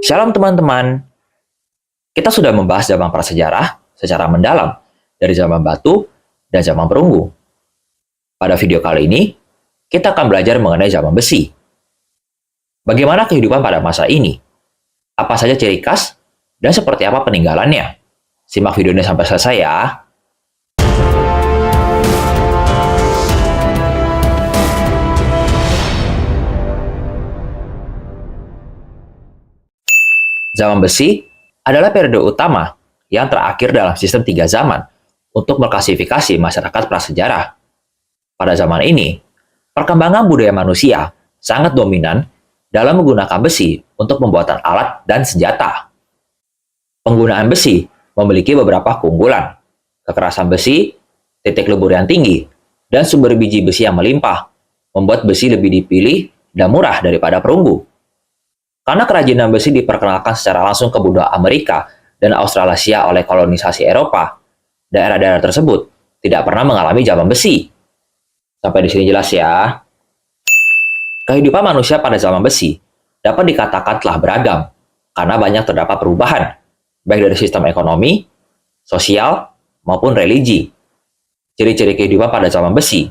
Shalom teman-teman, kita sudah membahas zaman prasejarah secara mendalam dari zaman batu dan zaman perunggu. Pada video kali ini, kita akan belajar mengenai zaman besi. Bagaimana kehidupan pada masa ini? Apa saja ciri khas dan seperti apa peninggalannya? Simak videonya sampai selesai ya. Zaman besi adalah periode utama yang terakhir dalam sistem 3 zaman untuk mengklasifikasi masyarakat prasejarah. Pada zaman ini, perkembangan budaya manusia sangat dominan dalam menggunakan besi untuk pembuatan alat dan senjata. Penggunaan besi memiliki beberapa keunggulan, kekerasan besi, titik lebur yang tinggi, dan sumber biji besi yang melimpah, membuat besi lebih dipilih dan murah daripada perunggu. Karena kerajinan besi diperkenalkan secara langsung ke benua Amerika dan Australasia oleh kolonisasi Eropa, daerah-daerah tersebut tidak pernah mengalami zaman besi. Sampai di sini jelas ya. Kehidupan manusia pada zaman besi dapat dikatakan telah beragam, karena banyak terdapat perubahan, baik dari sistem ekonomi, sosial, maupun religi. Ciri-ciri kehidupan pada zaman besi.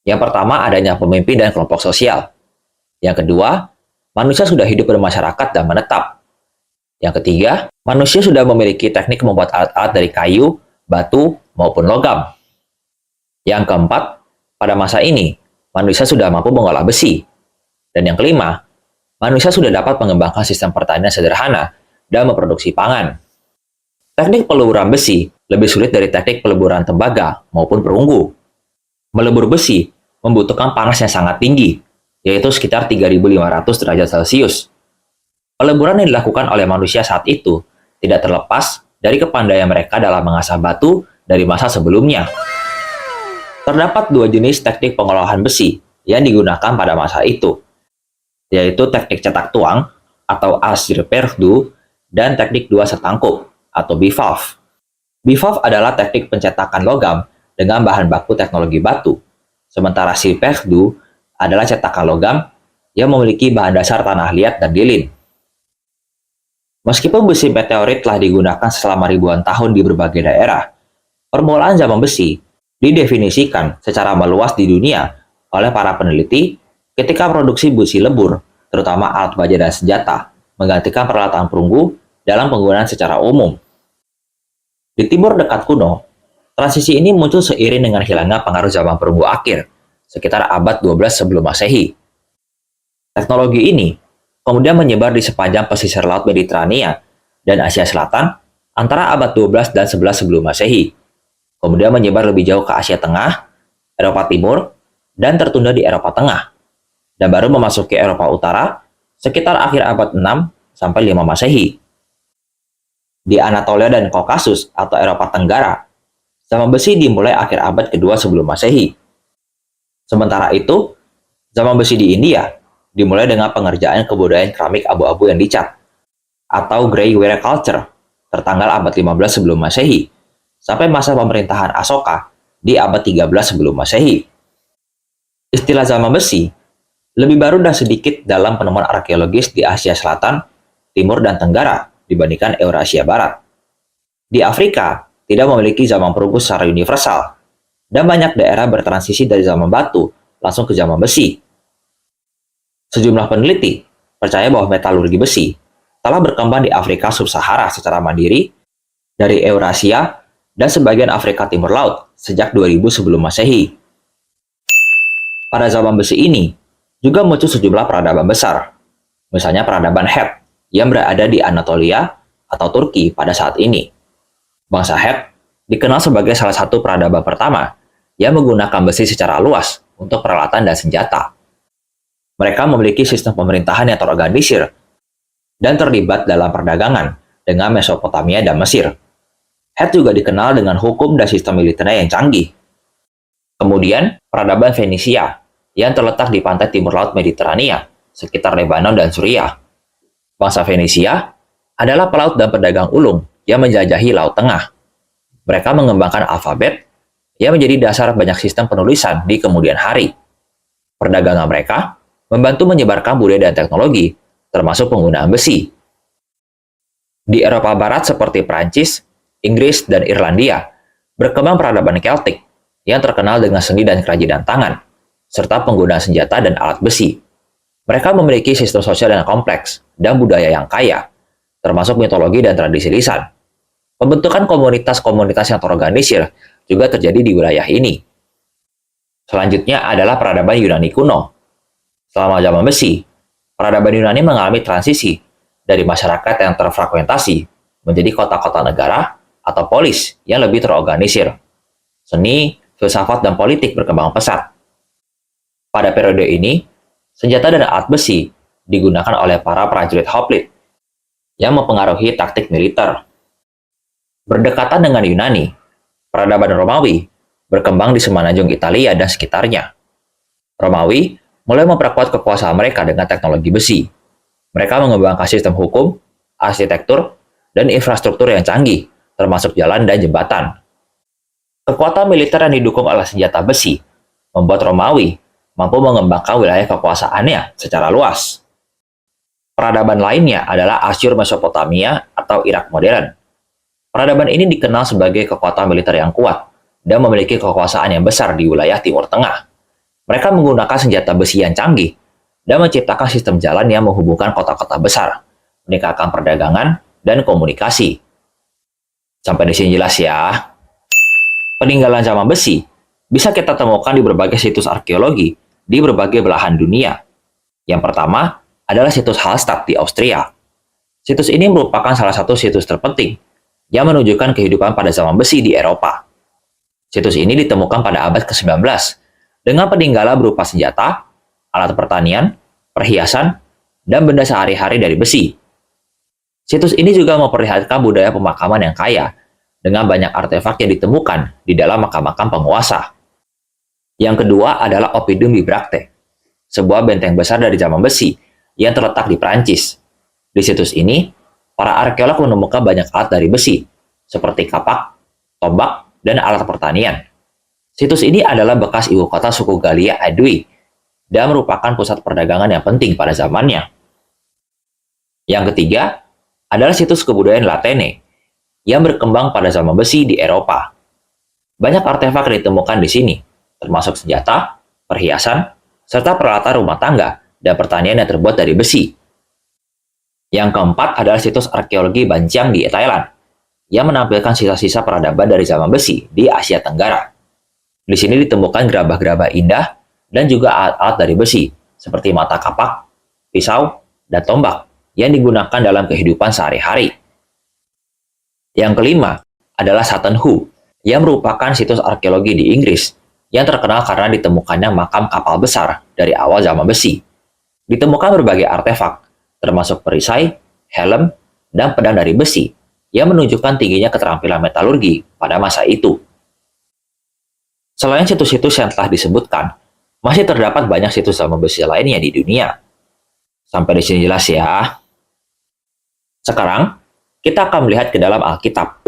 Yang pertama, adanya pemimpin dan kelompok sosial. Yang kedua, manusia sudah hidup bermasyarakat dan menetap. Yang ketiga, manusia sudah memiliki teknik membuat alat-alat dari kayu, batu, maupun logam. Yang keempat, pada masa ini, manusia sudah mampu mengolah besi. Dan yang kelima, manusia sudah dapat mengembangkan sistem pertanian sederhana dan memproduksi pangan. Teknik peluburan besi lebih sulit dari teknik peleburan tembaga maupun perunggu. Melebur besi membutuhkan panas yang sangat tinggi, yaitu sekitar 3.500 derajat Celcius. Peleburan yang dilakukan oleh manusia saat itu tidak terlepas dari kepandaian mereka dalam mengasah batu dari masa sebelumnya. Terdapat 2 jenis teknik pengolahan besi yang digunakan pada masa itu, yaitu teknik cetak tuang atau Ars Perdue dan teknik 2 setangkup atau bivalve. Bivalve adalah teknik pencetakan logam dengan bahan baku teknologi batu, sementara Perdue adalah cetakan logam yang memiliki bahan dasar tanah liat dan lilin. Meskipun besi meteorit telah digunakan selama ribuan tahun di berbagai daerah, permulaan zaman besi didefinisikan secara meluas di dunia oleh para peneliti ketika produksi besi lebur, terutama alat baja dan senjata, menggantikan peralatan perunggu dalam penggunaan secara umum. Di timur dekat kuno, transisi ini muncul seiring dengan hilangnya pengaruh zaman perunggu akhir, sekitar abad 12 sebelum Masehi. Teknologi ini kemudian menyebar di sepanjang pesisir Laut Mediterania dan Asia Selatan antara abad 12 dan 11 sebelum Masehi. Kemudian menyebar lebih jauh ke Asia Tengah, Eropa Timur, dan tertunda di Eropa Tengah. Dan baru memasuki Eropa Utara sekitar akhir abad 6 sampai 5 Masehi. Di Anatolia dan Kaukasus atau Eropa Tenggara, zaman besi dimulai akhir abad kedua sebelum Masehi. Sementara itu, zaman besi di India dimulai dengan pengerjaan kebudayaan keramik abu-abu yang dicat, atau Grey Ware Culture, tertanggal abad 15 sebelum Masehi, sampai masa pemerintahan Asoka di abad 13 sebelum Masehi. Istilah zaman besi lebih baru dan sedikit dalam penemuan arkeologis di Asia Selatan, Timur, dan Tenggara dibandingkan Eurasia Barat. Di Afrika, tidak memiliki zaman perunggu secara universal, dan banyak daerah bertransisi dari zaman batu langsung ke zaman besi. Sejumlah peneliti percaya bahwa metalurgi besi telah berkembang di Afrika Sub-Sahara secara mandiri dari Eurasia dan sebagian Afrika Timur Laut sejak 2000 sebelum Masehi. Pada zaman besi ini, juga muncul sejumlah peradaban besar, misalnya peradaban Het yang berada di Anatolia atau Turki pada saat ini. Bangsa Het dikenal sebagai salah satu peradaban pertama yang menggunakan besi secara luas untuk peralatan dan senjata. Mereka memiliki sistem pemerintahan yang terorganisir dan terlibat dalam perdagangan dengan Mesopotamia dan Mesir. Het juga dikenal dengan hukum dan sistem militernya yang canggih. Kemudian, peradaban Fenisia yang terletak di pantai timur laut Mediterania, sekitar Lebanon dan Suriah. Bangsa Fenisia adalah pelaut dan pedagang ulung yang menjajahi Laut Tengah. Mereka mengembangkan alfabet yang menjadi dasar banyak sistem penulisan di kemudian hari. Perdagangan mereka membantu menyebarkan budaya dan teknologi, termasuk penggunaan besi, Di Eropa Barat seperti Prancis, Inggris, dan Irlandia, berkembang peradaban Keltik yang terkenal dengan seni dan kerajinan tangan, serta penggunaan senjata dan alat besi. Mereka memiliki sistem sosial yang kompleks dan budaya yang kaya, termasuk mitologi dan tradisi lisan. Pembentukan komunitas-komunitas yang terorganisir juga terjadi di wilayah ini. Selanjutnya adalah peradaban Yunani kuno. Selama zaman besi, peradaban Yunani mengalami transisi dari masyarakat yang terfragmentasi menjadi kota-kota negara atau polis yang lebih terorganisir. Seni, filsafat, dan politik berkembang pesat. Pada periode ini, senjata dan alat besi digunakan oleh para prajurit hoplite yang mempengaruhi taktik militer. Berdekatan dengan Yunani, peradaban Romawi berkembang di semenanjung Italia dan sekitarnya. Romawi mulai memperkuat kekuasaan mereka dengan teknologi besi. Mereka mengembangkan sistem hukum, arsitektur, dan infrastruktur yang canggih, termasuk jalan dan jembatan. Kekuatan militer yang didukung oleh senjata besi membuat Romawi mampu mengembangkan wilayah kekuasaannya secara luas. Peradaban lainnya adalah Asyur Mesopotamia atau Irak modern. Peradaban ini dikenal sebagai kekuatan militer yang kuat dan memiliki kekuasaan yang besar di wilayah Timur Tengah. Mereka menggunakan senjata besi yang canggih dan menciptakan sistem jalan yang menghubungkan kota-kota besar, meningkatkan perdagangan dan komunikasi. Sampai di sini jelas ya. Peninggalan zaman besi bisa kita temukan di berbagai situs arkeologi di berbagai belahan dunia. Yang pertama adalah situs Hallstatt di Austria. Situs ini merupakan salah satu situs terpenting yang menunjukkan kehidupan pada zaman besi di Eropa. Situs ini ditemukan pada abad ke-19 dengan peninggalan berupa senjata, alat pertanian, perhiasan, dan benda sehari-hari dari besi. Situs ini juga memperlihatkan budaya pemakaman yang kaya dengan banyak artefak yang ditemukan di dalam makam-makam penguasa. Yang kedua adalah Oppidum Bibracte, sebuah benteng besar dari zaman besi yang terletak di Prancis. Di situs ini, para arkeolog menemukan banyak alat dari besi, seperti kapak, tombak, dan alat pertanian. Situs ini adalah bekas ibu kota suku Gallia Aedui dan merupakan pusat perdagangan yang penting pada zamannya. Yang ketiga adalah situs kebudayaan Latene yang berkembang pada zaman besi di Eropa. Banyak artefak ditemukan di sini, termasuk senjata, perhiasan, serta peralatan rumah tangga dan pertanian yang terbuat dari besi. Yang keempat adalah situs arkeologi Banjiang di Thailand, yang menampilkan sisa-sisa peradaban dari zaman besi di Asia Tenggara. Di sini ditemukan gerabah-gerabah indah dan juga alat-alat dari besi, seperti mata kapak, pisau, dan tombak yang digunakan dalam kehidupan sehari-hari. Yang kelima adalah Sutton Hoo, yang merupakan situs arkeologi di Inggris, yang terkenal karena ditemukannya makam kapal besar dari awal zaman besi. Ditemukan berbagai artefak, termasuk perisai, helm, dan pedang dari besi, yang menunjukkan tingginya keterampilan metalurgi pada masa itu. Selain situs-situs yang telah disebutkan, masih terdapat banyak situs zaman besi lainnya di dunia. Sampai di sini jelas ya. Sekarang, kita akan melihat ke dalam Alkitab.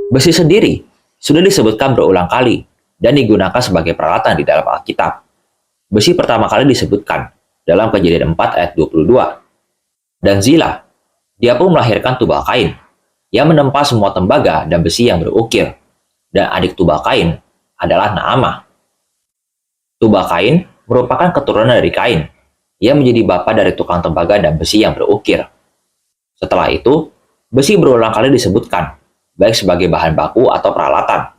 Besi sendiri sudah disebutkan berulang kali dan digunakan sebagai peralatan di dalam Alkitab. Besi pertama kali disebutkan dalam Kejadian 4 ayat 22. Dan Zila, dia pun melahirkan Tubal-Kain, yang menempa semua tembaga dan besi yang berukir. Dan adik Tubal-Kain adalah Naamah. Tubal-Kain merupakan keturunan dari Kain, yang menjadi bapa dari tukang tembaga dan besi yang berukir. Setelah itu, besi berulang kali disebutkan, baik sebagai bahan baku atau peralatan.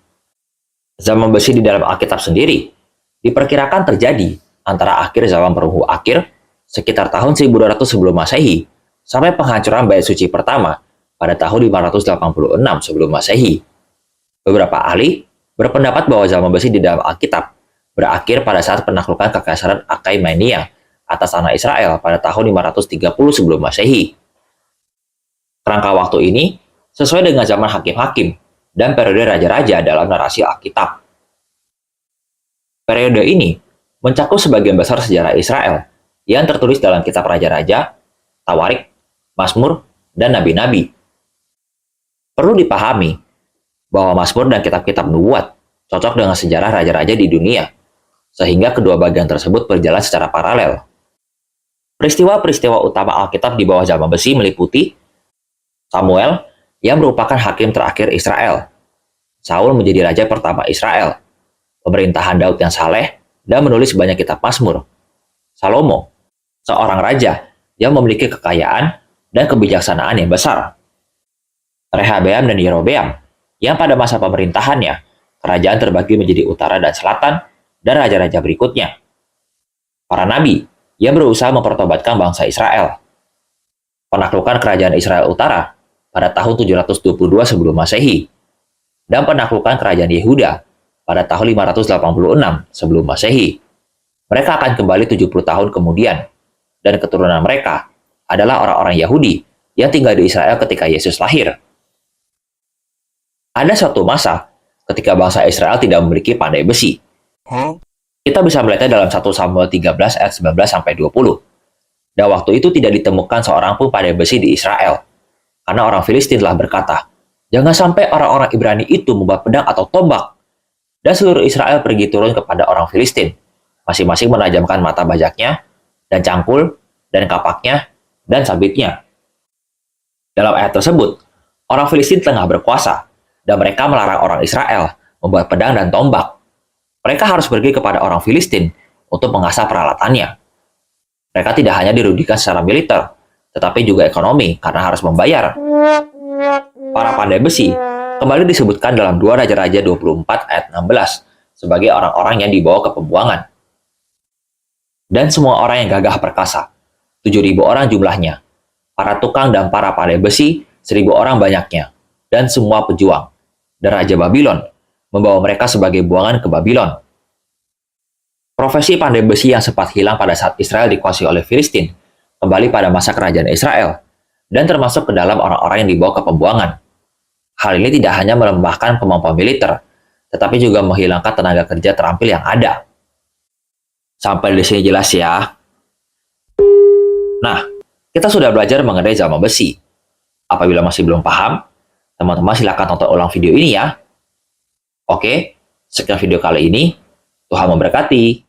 Zaman besi di dalam Alkitab sendiri diperkirakan terjadi antara akhir zaman Perunggu akhir sekitar tahun 1200 sebelum Masehi sampai penghancuran Bait Suci pertama pada tahun 586 sebelum Masehi. Beberapa ahli berpendapat bahwa zaman besi di dalam Alkitab berakhir pada saat penaklukan kekaisaran Achaemenida atas tanah Israel pada tahun 530 sebelum Masehi. Kerangka waktu ini sesuai dengan zaman hakim-hakim dan periode raja-raja dalam narasi Alkitab. Periode ini mencakup sebagian besar sejarah Israel yang tertulis dalam kitab Raja-Raja, Tawarik, Mazmur, dan Nabi-Nabi. Perlu dipahami bahwa Mazmur dan kitab-kitab nubuat cocok dengan sejarah raja-raja di dunia, sehingga kedua bagian tersebut berjalan secara paralel. Peristiwa-peristiwa utama Alkitab di bawah zaman besi meliputi Samuel, yang merupakan hakim terakhir Israel. Saul menjadi raja pertama Israel. Pemerintahan Daud yang saleh dan menulis banyak kitab Mazmur. Salomo, seorang raja yang memiliki kekayaan dan kebijaksanaan yang besar. Rehabeam dan Yerobeam, yang pada masa pemerintahannya, kerajaan terbagi menjadi utara dan selatan, dan raja-raja berikutnya. Para nabi, yang berusaha mempertobatkan bangsa Israel. Penaklukan kerajaan Israel Utara pada tahun 722 sebelum Masehi, dan penaklukan kerajaan Yehuda pada tahun 586 sebelum Masehi. Mereka akan kembali 70 tahun kemudian, dan keturunan mereka adalah orang-orang Yahudi yang tinggal di Israel ketika Yesus lahir. Ada suatu masa ketika bangsa Israel tidak memiliki pandai besi. Kita bisa melihatnya dalam 1 Samuel 13 ayat 19-20. Dan waktu itu tidak ditemukan seorang pun pandai besi di Israel. Karena orang Filistin telah berkata, "Jangan sampai orang-orang Ibrani itu membawa pedang atau tombak." Dan seluruh Israel pergi turun kepada orang Filistin, masing-masing menajamkan mata bajaknya, dan cangkul, dan kapaknya, dan sabitnya. Dalam ayat tersebut, orang Filistin tengah berkuasa, dan mereka melarang orang Israel membuat pedang dan tombak. Mereka harus pergi kepada orang Filistin untuk mengasah peralatannya. Mereka tidak hanya dirugikan secara militer, tetapi juga ekonomi karena harus membayar. Para pandai besi kembali disebutkan dalam 2 Raja-Raja 24 ayat 16 sebagai orang-orang yang dibawa ke pembuangan. Dan semua orang yang gagah perkasa, 7.000 orang jumlahnya, para tukang dan para pandai besi, 1.000 orang banyaknya, dan semua pejuang, dan Raja Babylon membawa mereka sebagai buangan ke Babylon. Profesi pandai besi yang sempat hilang pada saat Israel dikuasai oleh Filistin kembali pada masa kerajaan Israel, dan termasuk ke dalam orang-orang yang dibawa ke pembuangan. Hal ini tidak hanya melemahkan kemampuan militer, tetapi juga menghilangkan tenaga kerja terampil yang ada. Sampai di sini jelas ya? Nah, kita sudah belajar mengenai zaman besi. Apabila masih belum paham, teman-teman silakan tonton ulang video ini ya. Oke, sekian video kali ini. Tuhan memberkati.